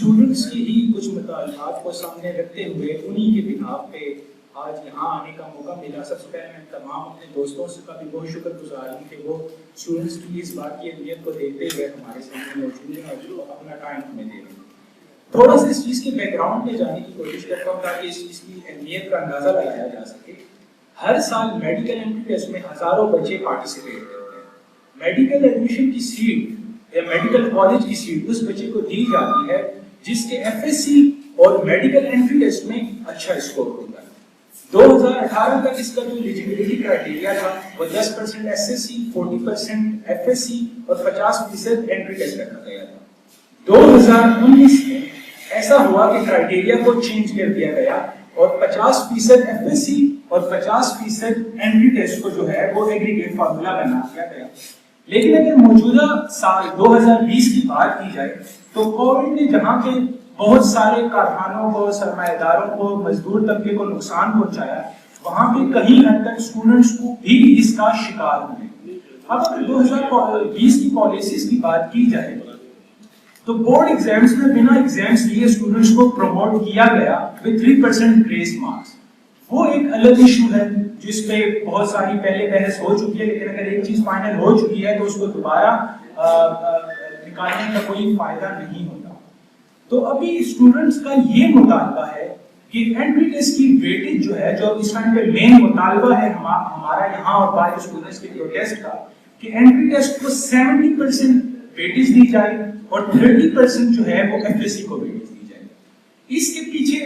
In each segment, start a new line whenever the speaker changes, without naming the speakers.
Students की ही कुछ मुतालबात को सामने रखते हुए उन्हीं के बिहाफ पे आज यहाँ आने का मौका मिला। सबसे पहले मैं तमाम अपने दोस्तों से का भी बहुत शुक्रगुजार हूँ कि वो स्टूडेंट्स की इस बात की अहमियत को देखते हुए हमारे सामने मौजूद हैं और जो अपना टाइम हमें दे रहे हैं। थोड़ा सा इस चीज़ के बैकग्राउंड में जाने की कोशिश करता हूँ ताकि इस चीज़ की अहमियत का अंदाज़ा लगाया जा सके। हर साल मेडिकल एंट्री टेस्ट में हज़ारों बच्चे पार्टिसिपेट करते हैं। मेडिकल एडमिशन की सीट या मेडिकल कॉलेज की सीट उस बच्चे को दी जाती है जिसके एफएससी और मेडिकल एंट्री टेस्ट में अच्छा स्कोर होता है। 2018 तक इसका जो एलिजिबिलिटी क्राइटेरिया था वो 10% एसएससी, 40% एफएससी और 50% एंट्री टेस्ट रखा गया था। 2019 में ऐसा हुआ कि क्राइटेरिया को चेंज कर दिया गया और 50% एफएससी और 50% एंट्री टेस्ट को जो है वो एग्रीगेट फार्मूला बना दिया गया। लेकिन अगर मौजूदा साल 2020 की बात की जाए तो कोविड ने जहां पे बहुत सारे कारखानों को, सरमाएदारों को, मजदूर तबके को नुकसान पहुंचाया, वहां पे कहीं हद तक स्टूडेंट्स को भी इसका शिकार हुए। अब अगर 2020 की पॉलिसीज की बात की जाए तो बोर्ड एग्जाम्स में बिना एग्जाम्स लिए स्टूडेंट्स को प्रमोट किया गया विद 3% ग्रेस मार्क्स। वो एक अलग इशू है जिसपे बहुत सारी पहले बहस हो चुकी है, लेकिन अगर एक चीज फाइनल हो चुकी है तो उसको दोबारा निकालने का कोई फायदा नहीं होता। तो अभी स्टूडेंट्स का ये मुतालबा है कि एंट्री टेस्ट की वेटेज जो है, जो इस टाइम पे मेन मुतालबा है हमारा यहाँ और बाकी स्टूडेंट्स के प्रोटेस्ट का, कि एंट्री टेस्ट को 70% वेटेज दी जाए और 30% जो है वो एफएससी को वेटेज दी जाए। इसके पीछे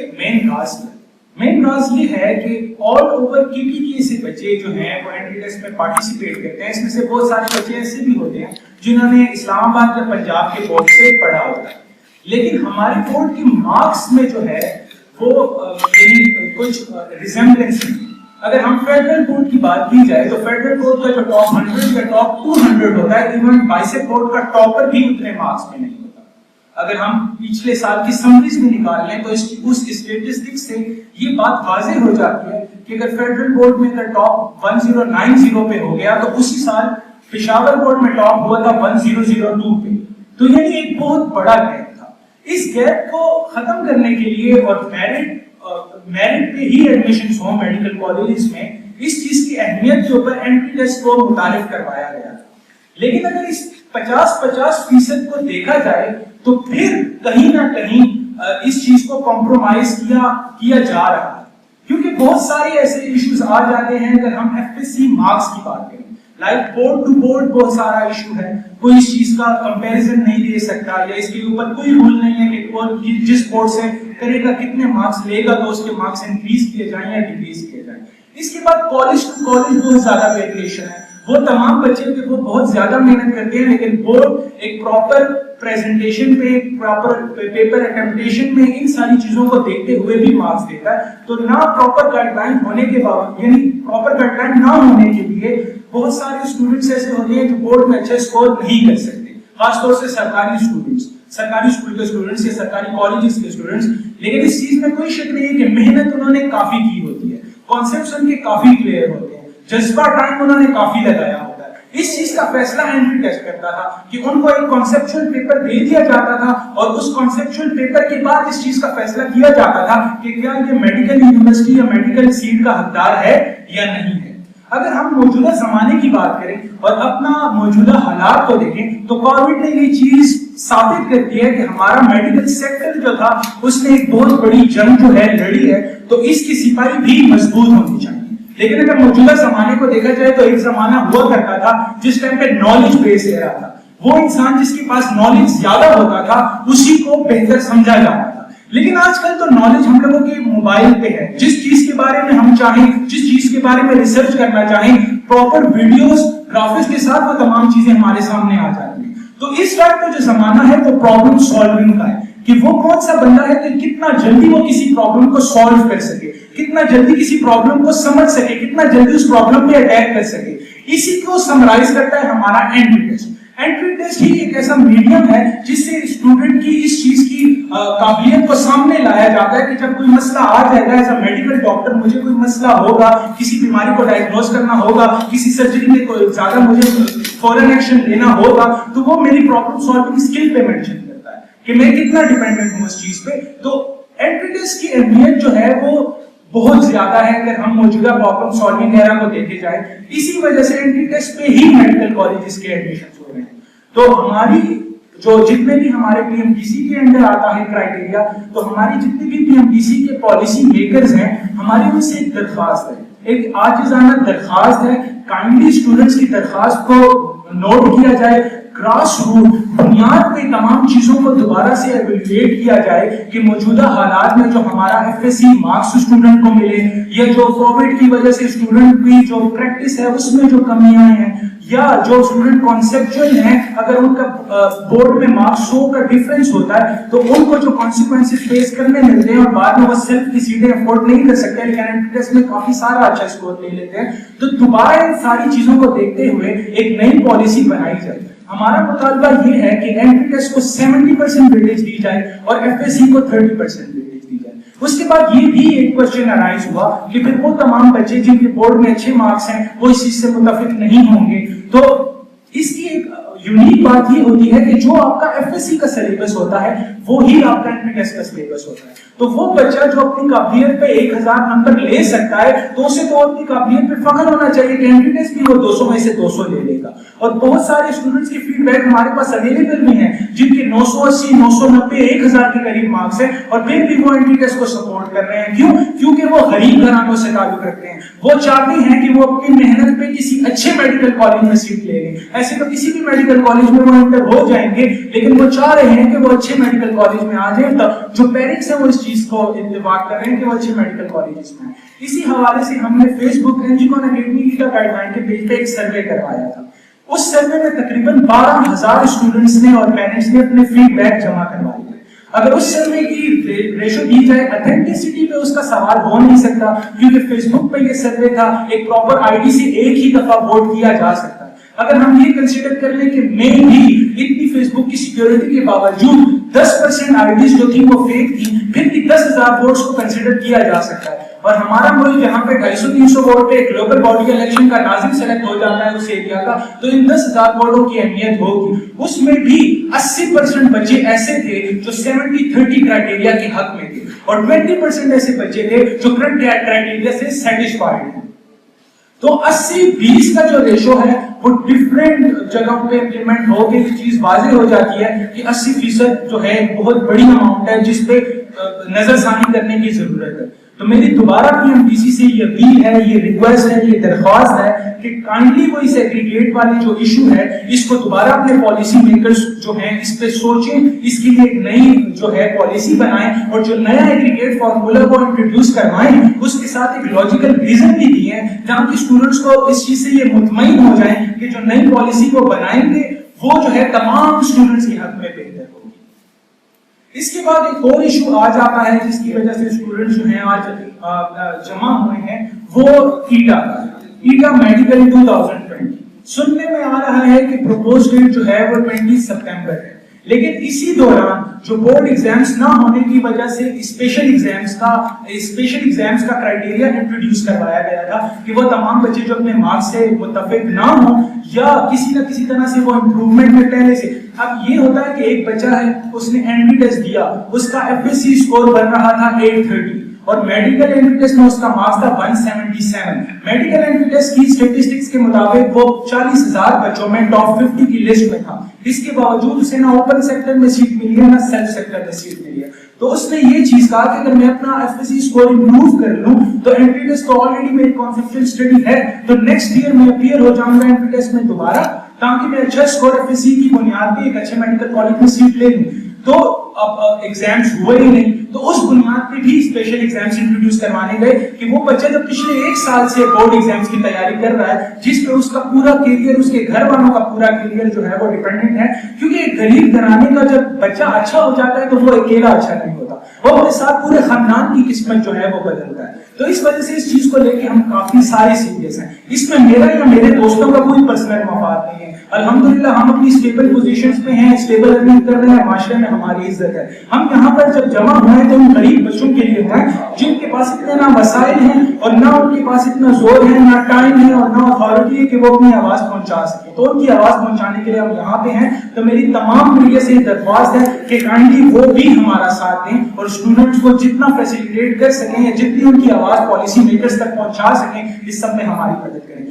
मेन राज ये है कि ऑल ओवर केपीके से बच्चे जो हैं वो एंट्री टेस्ट में पार्टिसिपेट करते हैं। इसमें से बहुत सारे बच्चे ऐसे भी होते हैं जिन्होंने इस्लामाबाद या पंजाब के बोर्ड से पढ़ा होता है, लेकिन हमारे बोर्ड के मार्क्स में जो है वो कुछ रिजेम्बलेंस नहीं। अगर हम फेडरल बोर्ड की बात की जाए तो फेडरल बोर्ड का जो टॉप 100 या टॉप 200 होता है, इवन बाइसेप बोर्ड का टॉपर भी उतने मार्क्स में नहीं होता। अगर हम पिछले साल की समरीज में निकाल लें तो उस स्टैटिस्टिक्स से ये बात वाज़ेह हो जाती है कि अगर फेडरल बोर्ड में अगर टॉप 1090 पे हो गया तो उसी साल पेशावर बोर्ड में टॉप हुआ था 1002 पे। तो यानी एक बहुत बड़ा गैप था। इस गैप को खत्म करने के लिए और मेरिट पे ही एडमिशंस हो मेडिकल कॉलेजेस में, इस चीज की अहमियत के ऊपर एंट्री टेस्ट को मुतारिफ करवाया गया था। लेकिन अगर इस 50% को देखा जाए तो फिर कहीं ना कहीं इस चीज को कॉम्प्रोमाइज किया जा रहा है, क्योंकि बहुत सारे ऐसे इश्यूज आ जाते हैं। अगर हम एफएससी मार्क्स की बात करें, लाइक बोर्ड टू बोर्ड बहुत सारा इशू है, कोई इस चीज का कंपैरिजन नहीं दे सकता या इसके ऊपर कोई रूल नहीं है कि कौन जिस बोर्ड से करेगा कितने मार्क्स लेगा तो उसके मार्क्स इंक्रीज किए जाएं या डिक्रीज किए जाएं। इसके बाद कॉलेज टू कॉलेज बहुत ज्यादा वेरिएशन है। वो तमाम बच्चे वो बहुत ज्यादा मेहनत करते हैं, लेकिन बोर्ड एक प्रॉपर प्रेजेंटेशन पे, प्रॉपर पेपर अटेम्प्टेशन में इन सारी चीजों को देखते हुए भी मार्क्स देता है। तो ना प्रॉपर गाइडलाइन होने के बावजूद, यानी प्रॉपर गाइडलाइन ना होने के लिए बहुत सारे स्टूडेंट्स ऐसे होते हैं जो बोर्ड में अच्छे स्कोर नहीं कर सकते, खासतौर से सरकारी स्टूडेंट्स, सरकारी स्कूल के स्टूडेंट्स या सरकारी कॉलेजेस के स्टूडेंट्स। लेकिन इस चीज में कोई शक नहीं है कि मेहनत उन्होंने काफी की होती है, कॉन्सेप्ट्स उनके काफी क्लियर होते हैं, जज्बा टाइम उन्होंने काफी लगाया होता है। इस चीज का फैसला एंट्री टेस्ट करता था कि उनको एक कॉन्सेप्चुअल पेपर दे दिया जाता था और उस कॉन्सेप्चुअल पेपर के बाद इस चीज का फैसला किया जाता था कि क्या ये मेडिकल यूनिवर्सिटी या मेडिकल सीट का हकदार है या नहीं है। अगर हम मौजूदा जमाने की बात करें और अपना मौजूदा हालात को देखें तो कोविड ने ये चीज साबित कर दी है कि हमारा मेडिकल सेक्टर जो था उसने एक बहुत बड़ी जंग जो है लड़ी है, तो इसकी सिपाही भी मजबूत होनी चाहिए। लेकिन अगर मौजूदा जमाने को देखा जाए तो एक जमाना हुआ करता था जिस टाइम पे नॉलेज बेस एरा था, वो इंसान जिसके पास नॉलेज ज्यादा होता था उसी को बेहतर समझा जाता था। लेकिन आजकल तो नॉलेज हम लोगों के मोबाइल पे है, जिस चीज के बारे में हम चाहें, जिस चीज के बारे में रिसर्च करना चाहें, प्रॉपर वीडियोस ग्राफिक्स के साथ वो तमाम चीजें हमारे सामने आ जाती हैं। तो इस वक्त का जो जमाना है वो प्रॉब्लम सॉल्विंग का है कि वो कौन सा बंदा है कि कितना जल्दी वो किसी प्रॉब्लम को सॉल्व कर सके, कितना जल्दी किसी प्रॉब्लम को समझ सके, कितना जल्दी उस प्रॉब्लम पे अटैक कर सके। इसी को समराइज करता है हमारा एंट्री टेस्ट। एंट्री टेस्ट ही एक ऐसा मीडियम है जिससे स्टूडेंट की इस चीज की काबिलियत को सामने लाया जाता है कि जब कोई मसला आ जाएगा, एज अ मेडिकल डॉक्टर मुझे कोई मसला होगा, किसी बीमारी को डायग्नोज करना होगा, किसी सर्जरी में कोई ज्यादा मुझे फॉरन एक्शन लेना होगा, तो वो मेरी प्रॉब्लम सॉल्विंग स्किल पे मेंशन करता है कि मैं कितना डिपेंडेंट हूं उस चीज पे। तो एंट्री टेस्ट की अहमियत जो है वो बहुत ज्यादा है अगर हम मौजूदा प्रॉब्लम सॉल्विंग एरा को देखे जाए। इसी वजह से एंट्री टेस्ट पे ही मेडिकल कॉलेजेस के एडमिशन हो रहे हैं। तो हमारी जो जितने भी हमारे पीएमटीसी के अंडर आता है क्राइटेरिया, तो हमारी जितने भी पीएमटीसी के पॉलिसी मेकर्स हैं, हमारी उनसे एक दरख्वास्त है, एक आजिज़ाना दरख्वास्त है, काइंडली स्टूडेंट्स की दरख्वास्त को नोट किया जाए, ग्रास रूट बुनियाद पे तमाम चीजों को दोबारा से एवेल्युएट किया जाए कि मौजूदा हालात में जो हमारा एफएससी मार्क्स स्टूडेंट को मिले, या जो कोविड की वजह से स्टूडेंट की जो प्रैक्टिस है उसमें जो कमियां हैं, या जो स्टूडेंट कॉन्सेप्चुअल हैं, अगर उनका बोर्ड में मार्क्स 100 का डिफरेंस होता है तो उनको जो कॉन्सिक्वेंसेस फेस करने मिलते हैं और बाद में वो सेल्फ की सीटें अफोर्ड नहीं कर सकते, लेकिन एंट्री टेस्ट में काफी सारा अच्छा स्कोर ले लेते हैं। तो दोबारा इन सारी चीजों को देखते हुए एक नई पॉलिसी बनाई जाए। हमारा मुतालबा ये है कि एंट्री टेस्ट को 70% वेटेज दी जाए और एफएससी को 30% वेटेज दी जाए। उसके बाद ये भी एक क्वेश्चन अराइज हुआ कि फिर वो तमाम बच्चे जिनके बोर्ड में अच्छे मार्क्स हैं वो इस चीज से मुताफिक नहीं होंगे। तो इसकी एक यूनिक बात ये होती है कि जो आपका एफएससी का सिलेबस होता है वो ही आपका एंट्री टेस्ट का सिलेबस होता है। तो वो बच्चा जो अपनी काबिलियत पे 1000 नंबर ले सकता है तो उसे तो अपनी काबिलियत पे फख्र होना चाहिए कि एंट्री टेस्ट भी वो 200 में से 200 ले लेगा। और बहुत सारे स्टूडेंट्स की फीडबैक हमारे पास अवेलेबल भी हैं जिनके 980, 990, 1000 के करीब मार्क्स हैं और फिर भी वो एंट्री टेस्ट को सपोर्ट कर रहे हैं। क्यों? क्योंकि वो गरीब घरानों से ताल्लुक रखते हैं। वो चाहते हैं कि वो अपनी मेहनत पे किसी अच्छे मेडिकल कॉलेज में सीट ले लें। ऐसे तो किसी भी मेडिकल कॉलेज में वो एंटर हो जाएंगे, लेकिन वो चाह रहे हैं कि वो अच्छे मेडिकल कॉलेज में आ जाए। तो जो पेरेंट्स हैं वो इस चीज को इंतबाक कर रहे हैं कि वो अच्छे मेडिकल कॉलेजेस में। इसी हवाले से हमने फेसबुक एनजीकॉन एकेडमी की गाइडलाइन के पेज पे एक सर्वे करवाया था। उस सर्वे में तकरीबन 12000 स्टूडेंट्स ने और पेरेंट्स ने अपने फीडबैक जमा करवाए थे। अगर उस सर्वे की रेशो दी जाए, ऑथेंटिसिटी पे उसका सवाल हो नहीं सकता, क्योंकि फेसबुक पे ये सर्वे था, एक प्रॉपर आईडी से एक ही दफा वोट किया जा सकता है। अगर हम ये कंसीडर कर लें कि मैं भी इतनी फेसबुक की सिक्योरिटी के बावजूद 10% आईडीज जो थी वो फेक थी, फिर भी 10,000 वोट्स को कंसीडर किया जा सकता है। और हमारा मुल्क जहां पे 250-300 वोट पे एक लोकल बॉडी इलेक्शन का नाज़िम सेलेक्ट हो जाता है उस एरिया का, तो इन 10,000 वोटों की अहमियत होगी। उसमें भी 80% बच्चे ऐसे थे जो 70-30 क्राइटेरिया के हक में थे और 20% ऐसे बच्चे थे जो करंट क्राइटेरिया से सेटिस्फाइड थे। तो 80-20 का जो रेशो है वो डिफरेंट जगहों पे इंप्लीमेंट हो के चीज वाज़ेह हो जाती है कि 80% जो है बहुत बड़ी अमाउंट है जिस पे नजरसानी करने की जरूरत है। तो मेरी दोबारा पीएमटीसी से ये अपील है, ये रिक्वेस्ट है, ये दरख्वास्त है कि काइंडली वो इस एग्रीगेट वाली जो इशू है इसको दोबारा अपने पॉलिसी मेकर्स जो हैं इस पे सोचें, इसके लिए एक नई जो है पॉलिसी बनाएं और जो नया एग्रीगेट फॉर्मूला को इंट्रोड्यूस करवाएं उसके साथ एक लॉजिकल रीजन भी दिए जहां कि स्टूडेंट्स को इस चीज से ये मुतमईन हो जाएं कि जो नई पॉलिसी को बनाएंगे वो जो है तमाम स्टूडेंट्स के हक में बेहतर होगी। इसके बाद एक और इशू आ जाता है जिसकी वजह से स्टूडेंट्स जो हैं आज जमा हुए हैं, वो ईटा मेडिकल 2020। सुनने में आ रहा है कि प्रपोज डेट जो है वो 20 सितंबर है, लेकिन इसी दौरान जो बोर्ड एग्जाम्स ना होने की वजह से स्पेशल एग्जाम्स का क्राइटेरिया इंट्रोड्यूस करवाया गया था कि वो तमाम बच्चे जो अपने मार्क्स से मुत्तफिक ना हो या किसी न किसी तरह से वो इंप्रूवमेंट में पहले से। अब ये होता है कि एक बच्चा है, उसने एंट्री टेस्ट दिया, उसका एफएससी स्कोर बन रहा था 830 और मेडिकल एंट्री टेस्ट में उसका मार्क्स था 177। मेडिकल एंट्री टेस्ट की स्टैटिस्टिक्स के मुताबिक वो 40,000 बच्चों में टॉप 50 की लिस्ट में था। इसके बावजूद उसे ना ओपन सेक्टर में सीट मिली है ना सेल्फ सेक्टर में सीट मिली है। तो उसने ये चीज कहा कि अगर मैं अपना एफएससी स्कोर इंप्रूव कर लूं तो एंट्री टेस्ट तो ऑलरेडी मेरी कॉन्सेप्चुअल स्टडी है, तो नेक्स्ट ईयर में अपीयर हो जाऊंगा एंट्री टेस्ट में दोबारा, ताकि मैं अच्छा स्कोर एफएससी की बुनियाद पे एक अच्छे मेडिकल कॉलेज में सीट ले लूं। तो अब एग्जाम्स हुए ही नहीं, तो उस बुनियाद पे भी स्पेशल एग्जाम्स इंट्रोड्यूस करवाने गए कि वो बच्चा जब पिछले 1 साल से बोर्ड एग्जाम्स की तैयारी कर रहा है जिस पे उसका पूरा करियर, उसके घर वालों का पूरा करियर जो है वो डिपेंडेंट है, क्योंकि एक गरीब घराने का जब बच्चा अच्छा हो जाता है तो वो अकेला अच्छा नहीं होता, वो अपने साथ पूरे खानदान की किस्मत जो है वो बदलता है। तो इस वजह से इस चीज को लेके हम काफी सारे सीरियस हैं। इसमें मेरा या मेरे दोस्तों का कोई पर्सनल मफाद नहीं है। अल्हम्दुलिल्लाह हम अपनी स्टेबल पोजीशंस पे हैं, स्टेबल अर्निंग कर रहे हैं, माशरे में हमारी इज्जत है। हम यहाँ पर जब जमा हुए तो उन गरीब बच्चों के लिए हुए जिनके पास इतने ना वसाइल हैं और ना उनके पास इतना जोर है, ना टाइम है और ना अथॉरिटी है कि वो अपनी आवाज पहुंचा सके। तो उनकी आवाज पहुंचाने के लिए हम यहाँ पे हैं। तो मेरी तमाम मीडिया से दरख्वास्त है कि काइंडली वो भी हमारा साथ दें और स्टूडेंट्स को जितना फैसिलिटेट कर सकें या जितनी उनकी आवाज पॉलिसी मेकर्स तक पहुंचा सकें, इस सब में हमारी मदद करें।